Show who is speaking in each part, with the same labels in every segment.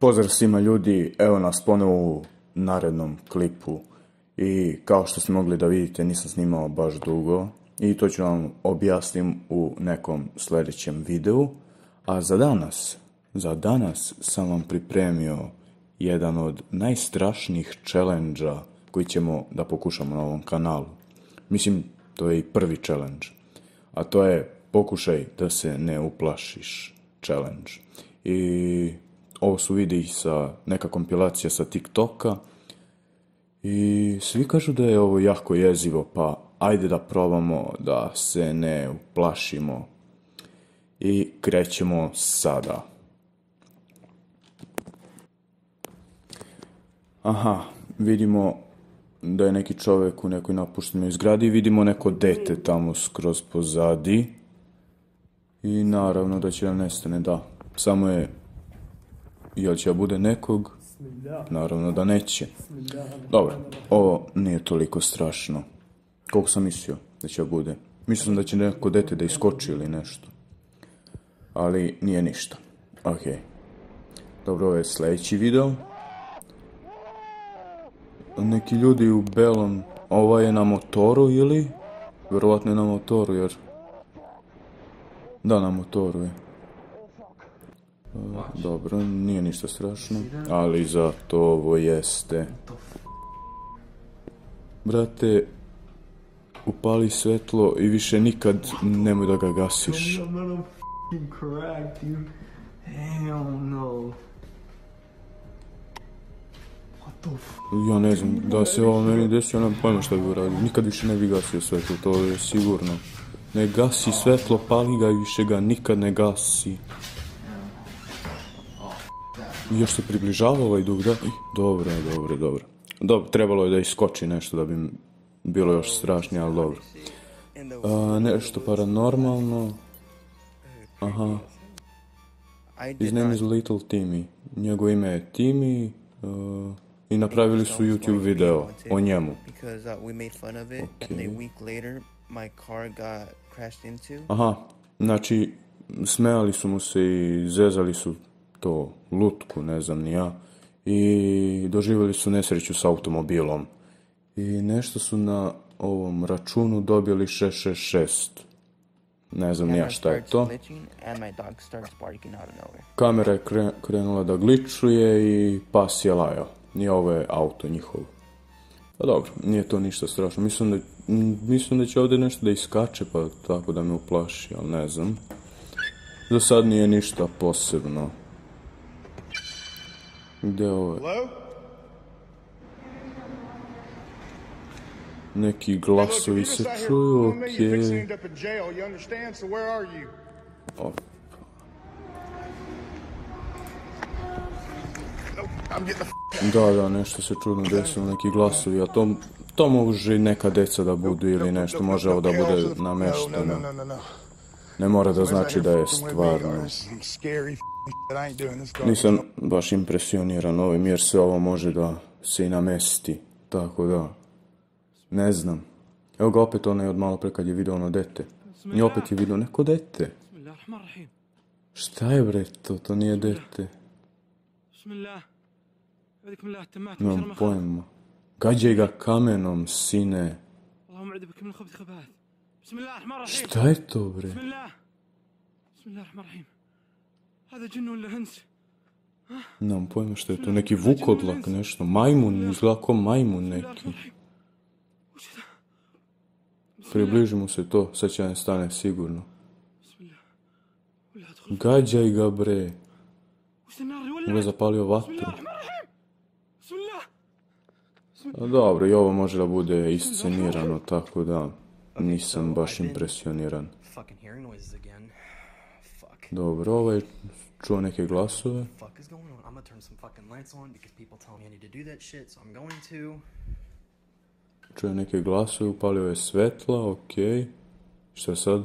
Speaker 1: Pozdrav svima ljudi, evo nas ponovo u narednom klipu i kao što ste mogli da vidite nisam snimao baš dugo i to ću vam objasnim u nekom sljedećem videu. A za danas sam vam pripremio jedan od najstrašnijih challenge-a koji ćemo da pokušamo na ovom kanalu. Mislim, to je i prvi challenge, a to je pokušaj da se ne uplašiš challenge. I ovo su videi sa neka kompilacija sa TikToka i svi kažu da je ovo jako jezivo, pa ajde da probamo da se ne uplašimo i krećemo sada. Aha, vidimo da je neki čovjek u nekoj napuštenoj zgradi i vidimo neko dete tamo skroz pozadi i naravno da će da nestane, da, samo je. Jel će da bude nekog? Naravno da neće. Dobro, ovo nije toliko strašno. Koliko sam mislio da će da bude? Mislio sam da će neko dete da iskoči ili nešto. Ali nije ništa. Ok. Dobro, ovo je sljedeći video. Neki ljudi u belom. Ova je na motoru ili? Vjerovatno je na motoru jer... Da, na motoru je. Dobro, nije ništa strašno, ali zato ovo jeste. Brate, upali svetlo i više nikad nemoj da ga gasiš. Ja ne znam, da se ovo meni desio, nemam pojma šta bi uradio. Nikad više ne bi gasio svetlo, to je sigurno. Ne gasi svetlo, pali ga i više ga nikad ne gasi. Još se približava ovaj duh, da? Dobro. Dobro, trebalo je da iskoči nešto da bi bilo još strašnije, ali dobro. Nešto paranormalno. Aha. His name is Little Timmy. Njegovo ime je Timmy i napravili su YouTube video o njemu. Aha, znači smejali su mu se i zezali su to lutku, ne znam ni ja, i doživjeli su nesreću s automobilom. I nešto su na ovom računu dobili 666. Ne znam ni ja šta je to. Kamera je krenula da gličuje i pas je lajao. I ovo je auto njihov. Pa dobro, nije to ništa strašno. Mislim da će ovdje nešto da iskače, pa tako da me uplaši, ali ne znam. Za sad nije ništa posebno. Gdje ovo je? Neki glasovi se čuju, okej. Da, nešto se čudno desilo, neki glasovi, a to može i neka deca da budu ili nešto, može ovo da bude namešteno. Ne mora da znači da je stvarno. Nisam baš impresioniran ovim jer se ovo može da se i namesti, tako da, ne znam. Evo ga opet onaj od malo pre kad je vidio ono dete. I opet je vidio neko dete. Šta je bre to? To nije dete. Nemam pojma. Gađaj ga kamenom, sine. Šta je to bre? Nemam pojma što je to, neki vukodlak, nešto, majmun, izgleda kao majmun neki. Približimo se to, sad će ne stane sigurno. Gađaj ga bre. Ovo je zapalio vatru. A dobro, i ovo može da bude iscenirano, tako da nisam baš impresioniran. Dobro, ovo je čuo neke glasove. Čuo neke glasove, upalio je svetla, okej. Šta sad?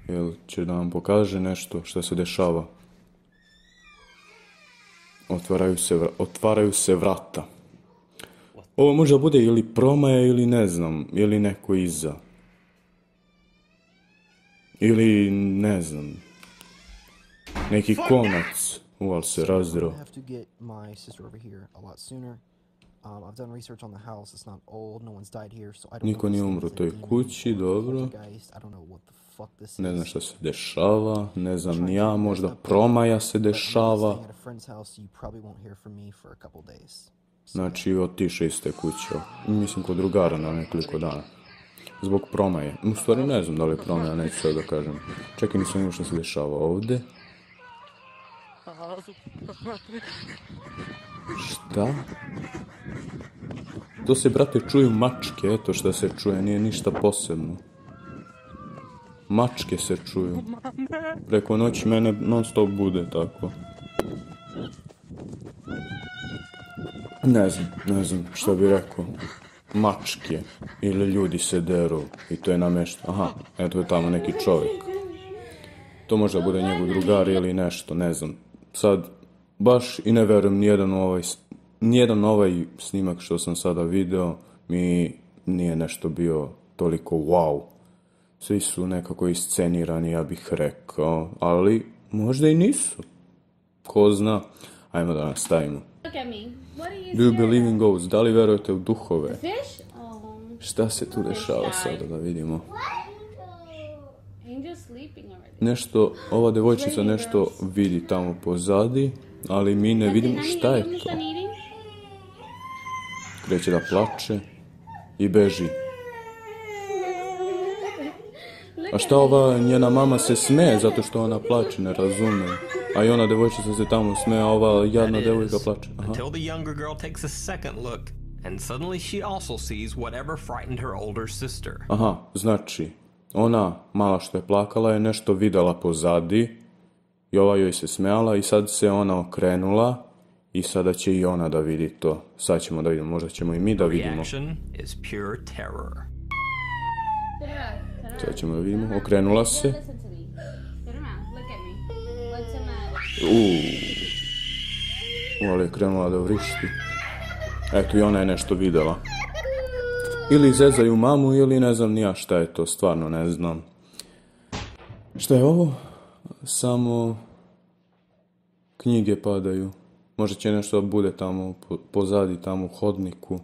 Speaker 1: Jel će da nam pokaže nešto što se dešava? Otvaraju se vrata. Ovo možda bude ili promaja ili ne znam, ili neko iza. Ili ne znam. Neki konac. Uval se razdro.
Speaker 2: I'm gonna have to get my sister over here a lot sooner. I've done research on the house. It's not old. No one's died here, so I don't know.
Speaker 1: Niko nije umro u toj kući, dobro.
Speaker 2: I don't know what the fuck this is.
Speaker 1: Ne znam šta se dešava, ne znam ni ja, možda promaja se dešava. Znači, otiše iz te kuće. Mislim, kod drugara na nekoliko dana. Zbog promaje. U stvari ne znam da li je promaja, neću sve da kažem. Čekaj, nisam vidio što se dešava ovdje. Šta? To se, brate, čuju mačke, eto šta se čuje, nije ništa posebno. Mačke se čuju. Preko noći mene non stop bude tako. Ne znam šta bi rekao. Mačke ili ljudi se deru i to je namješteno. Aha, eto je tamo neki čovjek. To možda bude njegov drugar ili nešto, ne znam. Sad, baš i ne verujem nijedan ovaj snimak što sam sada video mi nije nešto bio toliko wow. Svi su nekako iscenirani, ja bih rekao, ali možda i nisu. Ko zna? Ajmo da nastavimo. Do you believe in ghosts? Da li verujete u duhove? Šta se tu dešava sada da vidimo? Nešto, ova devojčica nešto vidi tamo pozadi, ali mi ne vidimo šta je to. Kreće da plače i beži. A šta ova njena mama se smeje zato što ona plače, ne razume. A i ona devojčica se tamo smeje, a ova jadna devojka plače.
Speaker 3: Until the younger girl takes a second look and suddenly she also sees whatever frightened her older sister.
Speaker 1: Aha, znači, ona mala što je plakala je nešto videla pozadi i ova joj se smejala i sad se ona okrenula i sada će i ona da vidi to. Sad ćemo da vidimo, možda ćemo i mi da vidimo.
Speaker 3: Reaction is pure terror.
Speaker 1: Sad ćemo da vidimo, okrenula se. Ali je krenula da vrišti. Eto i ona je nešto videla. Ili zezaju mamu ili ne znam ni ja šta je to, stvarno ne znam. Šta je ovo? Samo knjige padaju. Možda će nešto da bude tamo pozadi, tamo u hodniku.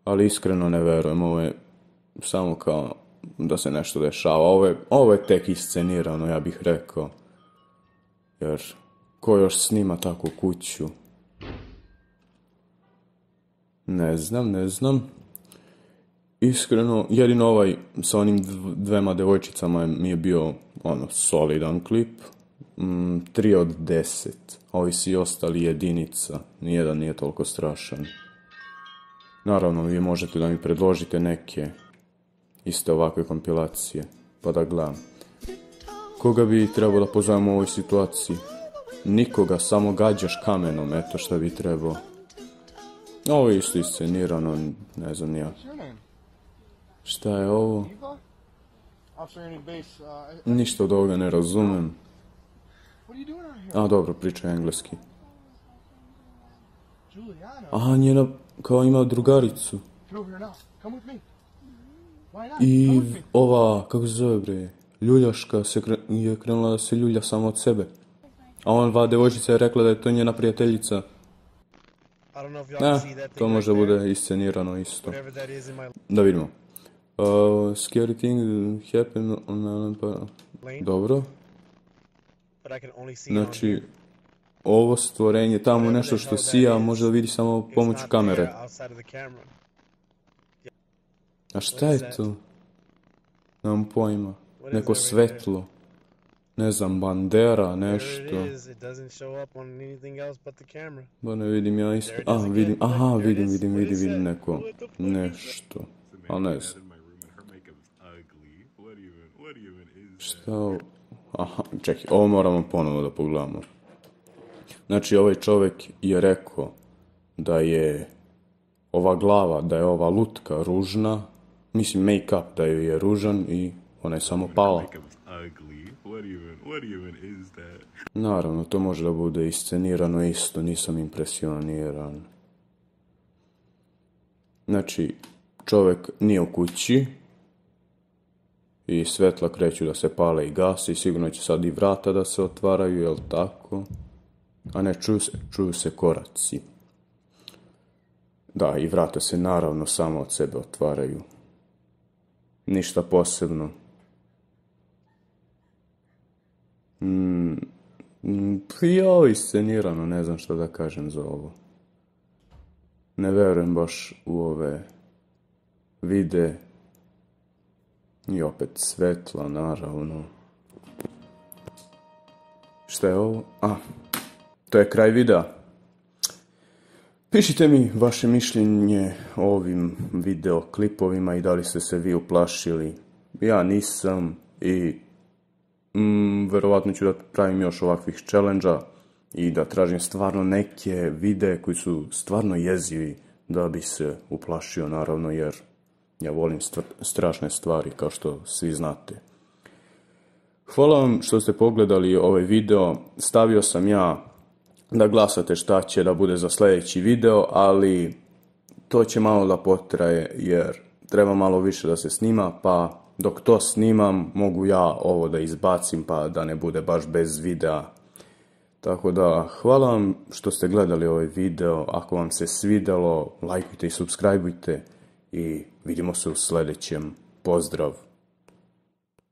Speaker 1: Ali iskreno ne verujem, ovo je samo kao da se nešto dešava. Ovo je tek iscenirano, ja bih rekao. Jer ko još snima takvu kuću? Ne znam. Iskreno, jedino ovaj sa onim dvema devojčicama mi je bio solidan klip. 3 od 10. Ovi svi ostali jedinica. Nijedan nije toliko strašan. Naravno, vi možete da mi predložite neke iste ovakve kompilacije, pa da gledam. Koga bi trebao da pozovemo u ovoj situaciji? Nikoga, samo gađaš kamenom, eto šta bi trebao. Ovo je isto iscenirano, ne znam ni ja. Šta je ovo? Ništa od ovoga ne razumem. A dobro, priča engleski. Aha, njena kao ima drugaricu. I ova, kako se zove bre, ljuljaška je krenula da se ljulja samo od sebe. A ova devojčica je rekla da je to njena prijateljica. To može bude iscenirano isto. Da vidimo. Scary thing happen on... Dobro. Znači, ovo stvorenje, tamo nešto što sija, može da vidi samo pomoću kamere. A šta je to? Nemam pojma. Neko svetlo. Ne znam, bandera, nešto. Ba ne vidim ja isto. Vidim neko. Nešto. Ali ne znam. Šta? Aha, čekaj, ovo moramo ponovo da pogledamo. Znači, ovaj čovjek je rekao da je ova glava, da je ova lutka ružna. Mislim, make-up da joj je ružan i ona je samo pala. Naravno, to može da bude iscenirano isto, nisam impresioniran. Znači, čovjek nije u kući i svetla kreću da se pale i gase i sigurno će sad i vrata da se otvaraju, jel tako? a ne čuju se koraci. Da, i vrata se naravno samo od sebe otvaraju. Ništa posebno. Ja, iscenirano, ne znam šta da kažem za ovo. Ne verujem baš u ove vide. I opet svetla, naravno. Šta je ovo? To je kraj videa. Pišite mi vaše mišljenje o ovim videoklipovima i da li ste se vi uplašili. Ja nisam i verovatno ću da pravim još ovakvih challenge-a i da tražim stvarno neke videe koji su stvarno jezivi da bi se uplašio, naravno, jer ja volim strašne stvari, kao što svi znate. Hvala vam što ste pogledali ovaj video. Stavio sam ja da glasate šta će da bude za sljedeći video, ali to će malo da potraje jer treba malo više da se snima, pa dok to snimam mogu ja ovo da izbacim pa da ne bude baš bez videa. Tako da hvala vam što ste gledali ovaj video. Ako vam se svidelo, lajkujte i subscribeujte i vidimo se u sljedećem. Pozdrav!